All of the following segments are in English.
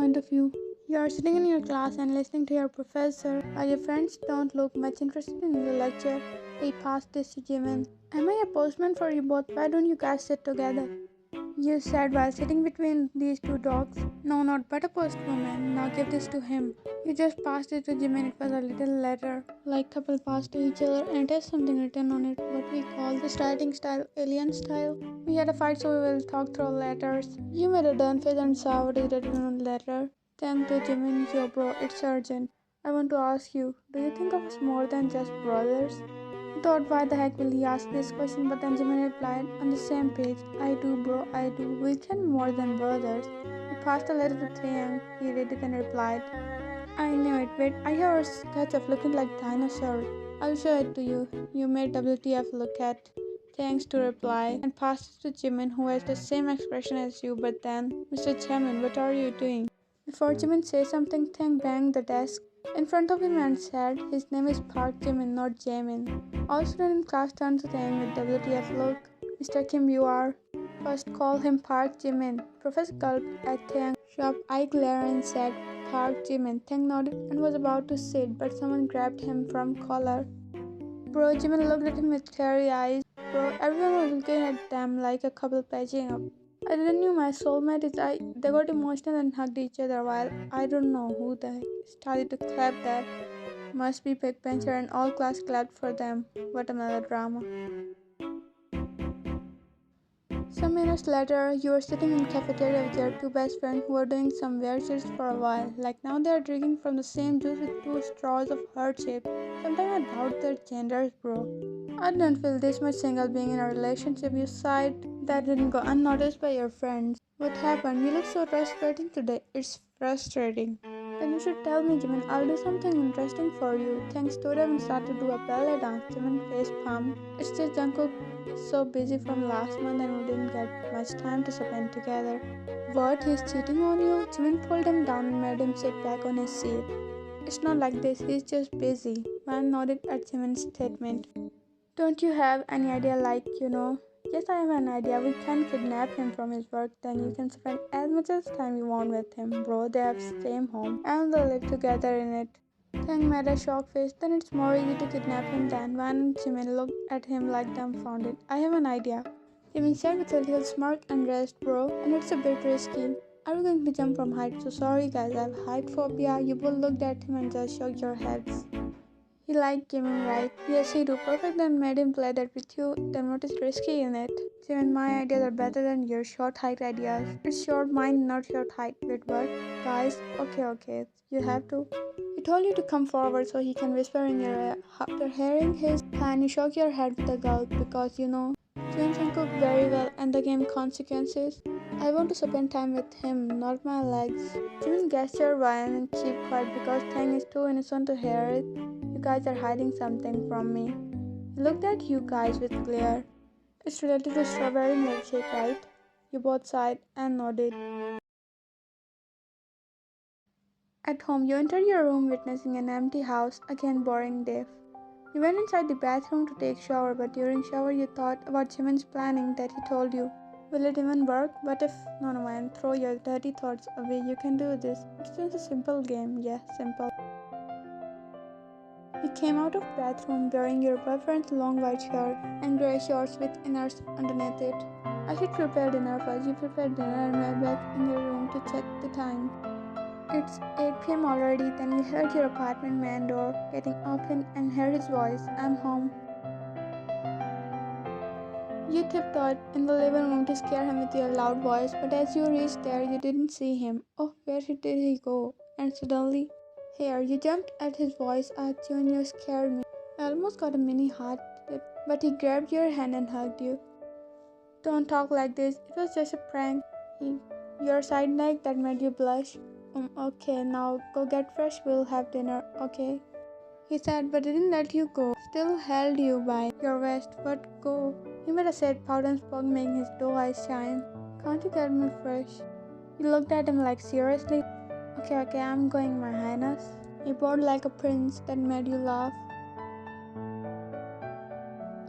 point of view. You are sitting in your class and listening to your professor, while your friends don't look much interested in the lecture. He passed this to Jimin. Am I a postman for you both? Why don't you guys sit together? You said while sitting between these two dogs. No, not but a postwoman. Now give this to him. You just passed it to Jimin. It was a little letter, like couple pass to each other, and it has something written on it. What we call the writing style, alien style. We had a fight, so we will talk through letters. You made a done face and saw what is written on the letter. Thank to Jimin, yo bro, it's urgent. I want to ask you, do you think of us more than just brothers? He thought, why the heck will he ask this question? But then Jimin replied, on the same page, I do, bro, I do. We can be more than brothers. He passed the letter to Taeyang. He read it and replied, I knew it. Wait, I have a sketch of looking like dinosaur. I'll show it to you. You made WTF look at. Thanks to reply and passed it to Jimin, who has the same expression as you. But then, Mr. Jimin, what are you doing? Before Jimin said something, Tang banged the desk in front of him and said, his name is Park Jimin, not Jamin. All students in class turned to Tang with WTF look. Mr. Kim, you are. First call him Park Jimin. Professor gulped at Tang's sharp eye glare and said, Park Jimin. Tang nodded and was about to sit, but someone grabbed him from collar. Bro, Jimin looked at him with teary eyes. Bro, everyone was looking at them like a couple patching up. I didn't know my soulmate is I. They got emotional and hugged each other while I don't know who the heck started to clap that. Must be backbencher and all class clapped for them. What a melodrama. Some minutes later, you were sitting in the cafeteria with your two best friends who were doing some weird shit for a while. Like now they are drinking from the same juice with two straws of heart shape. Sometimes I doubt their genders, bro. I don't feel this much single being in a relationship, you sighed. That didn't go unnoticed by your friends. What happened? You look so frustrating today. It's frustrating. Then you should tell me, Jimin. I'll do something interesting for you. Thanks to them and start to do a ballet dance. Jimin face palm. It's just Jungkook so busy from last month and we didn't get much time to spend together. What? He's cheating on you? Jimin pulled him down and made him sit back on his seat. It's not like this. He's just busy. Man nodded at Jimin's statement. Don't you have any idea, like, Yes, I have an idea. We can kidnap him from his work, then you can spend as much as time you want with him, bro. They have same home, and they'll live together in it. Tang made a shocked face. Then it's more easy to kidnap him than Van and Jimin looked at him like dumbfounded. I have an idea. Jimin said with a little smirk and rest, bro, and it's a bit risky. Are we going to jump from height? So sorry guys, I have height phobia. You both looked at him and just shook your heads. He liked Jimin, right? Yes, he do. Perfect, then made him play that with you. Then what is risky in it? Jimin, my ideas are better than your short height ideas. It's short mind, not short height. Wait, what? Guys, okay. You have to. He told you to come forward so he can whisper in your ear. After hearing his plan, you shook your head with a gulp because James can cook very well and the game consequences. I want to spend time with him, not my legs. Jimin gestured whine and keep quiet because Tang is too innocent to hear it. You guys are hiding something from me. He looked at you guys with glare. It's related to strawberry milkshake, right? You both sighed and nodded. At home, you entered your room witnessing an empty house, again boring day. You went inside the bathroom to take shower, but during shower you thought about Jimin's planning that he told you. Will it even work? What if? No, man, throw your dirty thoughts away. You can do this. It's just a simple game. Yeah, simple. You came out of the bathroom wearing your boyfriend's long white shirt and grey shorts with inners underneath it. I should prepare dinner first. You prepared dinner and went back in your room to check the time. It's 8 p.m. already. Then you heard your apartment man door getting opened and heard his voice. I'm home. You tiptoed in the living room to scare him with your loud voice, but as you reached there, you didn't see him. Oh, where did he go? And suddenly, here, you jumped at his voice at you and you scared me. I almost got a mini heart, but he grabbed your hand and hugged you. Don't talk like this. It was just a prank. Your side leg that made you blush. Okay, now go get fresh. We'll have dinner, okay? He said, but didn't let you go. Still held you by your waist. But go. He made a sad pout and spoke, making his doe eyes shine. Can't you get me fresh? You looked at him like, seriously? Okay, I'm going, my highness. He bowed like a prince. That made you laugh.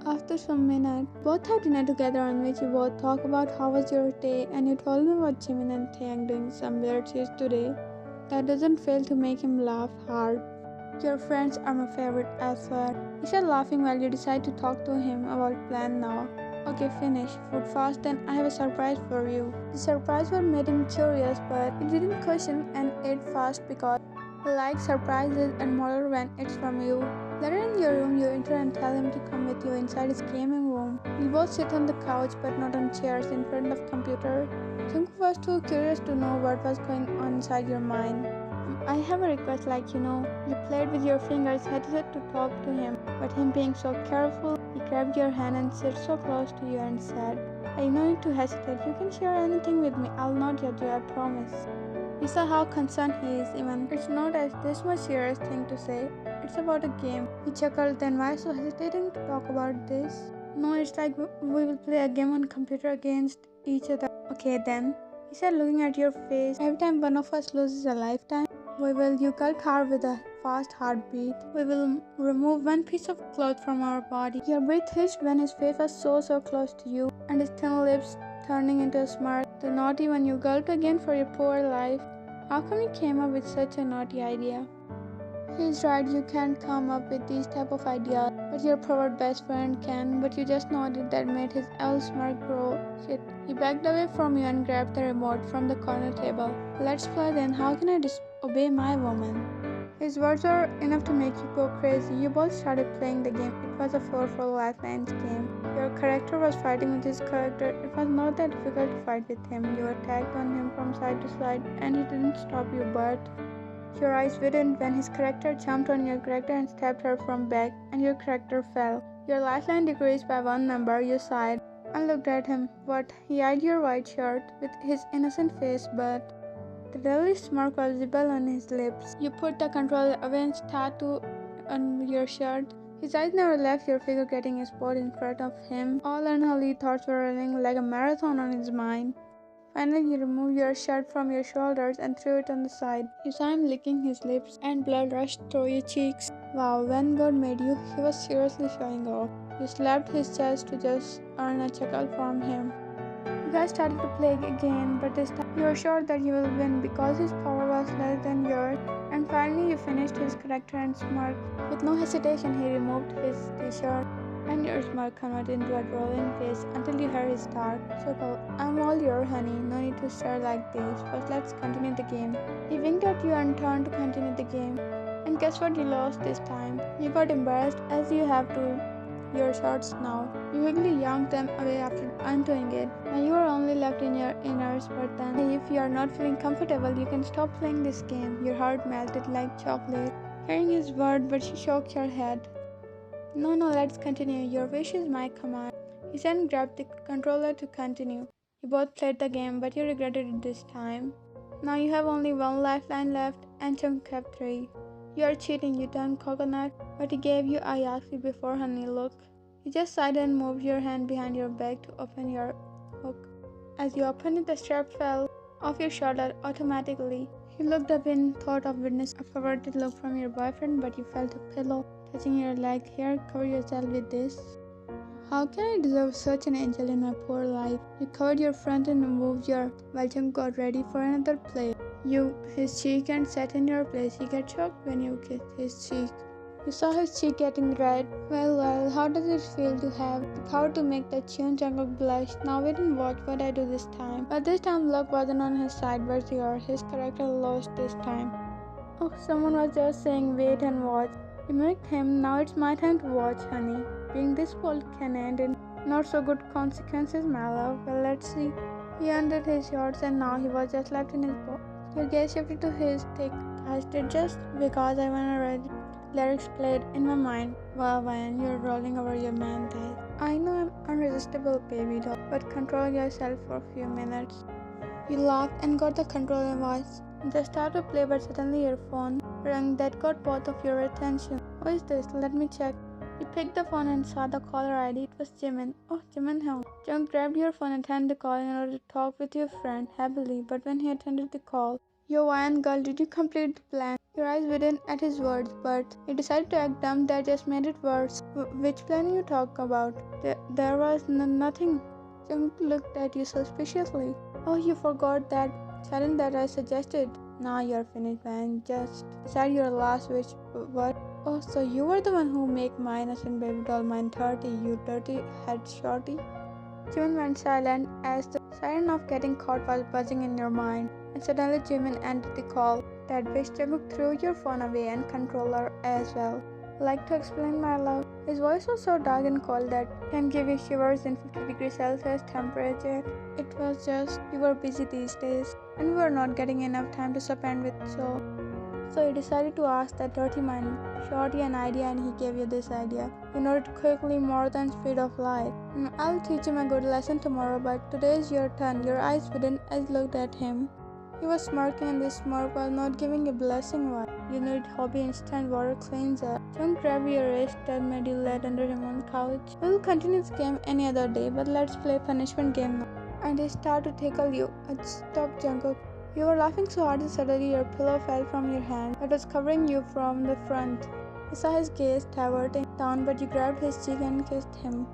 After some minutes, both had dinner together on which you both talk about how was your day and you told me about Jimin and Taeyang doing some weird shit today. That doesn't fail to make him laugh hard. Your friends are my favorite as well. He said, laughing while you decide to talk to him about plan now. Okay, finish. Food fast, then I have a surprise for you. The surprise one made him curious, but he didn't question and ate fast because he likes surprises and more when it's from you. Later in your room, you enter and tell him to come with you inside his gaming room. You both sit on the couch but not on chairs in front of computer. Jungkookff was too curious to know what was going on inside your mind. I have a request, you played with your fingers, hesitated to talk to him, but him being so careful, he grabbed your hand and sat so close to you and said, I no need to hesitate, you can share anything with me, I'll not judge you, I promise. You saw how concerned he is, even. It's not this much serious thing to say, it's about a game. He chuckled, then why so hesitating to talk about this? No, it's like we will play a game on computer against each other. Okay then, he said looking at your face, every time one of us loses a lifetime, you gulped hard with a fast heartbeat. We will remove one piece of cloth from our body. Your breath hissed when his face was so close to you, and his thin lips turning into a smirk. The naughty one, you gulped again for your poor life. How come you came up with such a naughty idea? He's right, you can't come up with these type of ideas, but your pervert best friend can, but you just nodded that made his evil smirk grow. Shit. He backed away from you and grabbed the remote from the corner table. Let's play then, how can I disobey my woman? His words were enough to make you go crazy. You both started playing the game. It was a 4-4 lifelines game. Your character was fighting with his character. It was not that difficult to fight with him. You attacked on him from side to side and he didn't stop you, but your eyes widened when his character jumped on your character and stabbed her from back, and your character fell. Your lifeline decreased by 1 number. You sighed and looked at him. What? He eyed your white shirt with his innocent face, but the deadly smirk was visible on his lips. You put the controller away and tattoo on your shirt. His eyes never left your figure, getting a spot in front of him. All unholy thoughts were running like a marathon on his mind. Finally, you removed your shirt from your shoulders and threw it on the side. You saw him licking his lips and blood rushed through your cheeks. Wow, when God made you, he was seriously showing off. You slapped his chest to just earn a chuckle from him. You guys started to play again, but this time you were sure that you will win because his power was less than yours. And finally, you finished his character and smirked. With no hesitation, he removed his t-shirt. And your smirk converted into a drooling face until you heard his dark chuckle. I'm all your honey, no need to stare like this. First, let's continue the game. He winked at you and turned to continue the game. And guess what, you lost this time. You got embarrassed as you have to your shorts now. You quickly yanked them away after undoing it. Now you are only left in your inners, but then if you are not feeling comfortable, you can stop playing this game. Your heart melted like chocolate. Hearing his word, but she shook her head. No, let's continue. Your wish is my command. He then grabbed the controller to continue. You both played the game, but you regretted it this time. Now you have only 1 lifeline left and Jungkookff have 3. You are cheating, you dumb coconut. But he gave you I asked you before, honey, look. You just sighed and moved your hand behind your back to open your hook. As you opened it, the strap fell off your shoulder automatically. You looked up in thought of witnessing a perverted look from your boyfriend, but you felt a pillow touching your leg. Here, cover yourself with this. How can I deserve such an angel in my poor life? You covered your front and moved your while Jungkookff got ready for another play. You his cheek and sat in your place. He got shocked when you kissed his cheek. You saw his cheek getting red. Well, how does it feel to have the power to make the Chun Jungkook blush? Now wait and watch what I do this time. But this time luck wasn't on his side, but his character lost this time. Oh, someone was just saying wait and watch. You mimicked him, now it's my time to watch, honey. Being this bold can end in not so good consequences, my love. Well, let's see. He undid his shorts and now he was just left in his box. Your gaze shifted to his thick thighs. Just because I wanna read lyrics played in my mind. Wow, Ryan, you're rolling over your man thighs. I know I'm irresistible, baby doll, but control yourself for a few minutes. You laughed and got the controller voice. Just start to play, but suddenly your phone rang. That got both of your attention. Who is this? Let me check. You picked the phone and saw the caller ID. It was Jimin. Oh, Jimin Hong. Jung grabbed your phone and attended the call in order to talk with your friend happily, but when he attended the call, yo, Ryan girl, did you complete the plan? Your eyes widened at his words, but he decided to act dumb. That just made it worse. Which plan you talk about? There was nothing. Jung looked at you suspiciously. Oh, you forgot that challenge that I suggested. Now you're finished, man. Just decide your last wish. What? Oh, so you were the one who make my innocent baby doll mine 30, you dirty head shorty. Jimin went silent as the siren of getting caught was buzzing in your mind. And suddenly Jimin ended the call. That bitch Jungkook threw your phone away and controller as well. Like to explain my love. His voice was so dark and cold that can give you shivers in 50 degrees Celsius temperature. It was just you were busy these days and we were not getting enough time to spend with so he decided to ask that dirty man Shorty an idea and he gave you this idea. You nodded quickly more than speed of light. I'll teach him a good lesson tomorrow, but today is your turn. Your eyes widened as you looked at him. He was smirking and this smirk was not giving a blessing vibe. You need hobby instant water cleanser. Don't grab your wrist that made you laid under him on the couch. We will continue this game any other day, but let's play punishment game now. And he started to tickle you. Stop, Jungkook. You were laughing so hard that suddenly your pillow fell from your hand that was covering you from the front. You saw his gaze diverting down, but you grabbed his cheek and kissed him.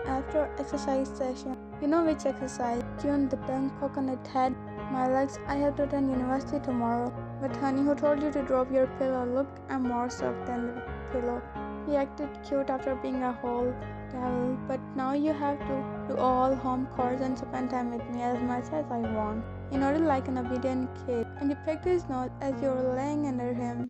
After exercise session, you know which exercise? Tune the pink coconut head. My legs, I have to attend university tomorrow. But honey, who told you to drop your pillow? Look, I'm more soft than the pillow. He acted cute after being a whole devil, but now you have to do all home chores and spend time with me as much as I want. He nodded like an obedient kid, and you picked his nose as you were laying under him.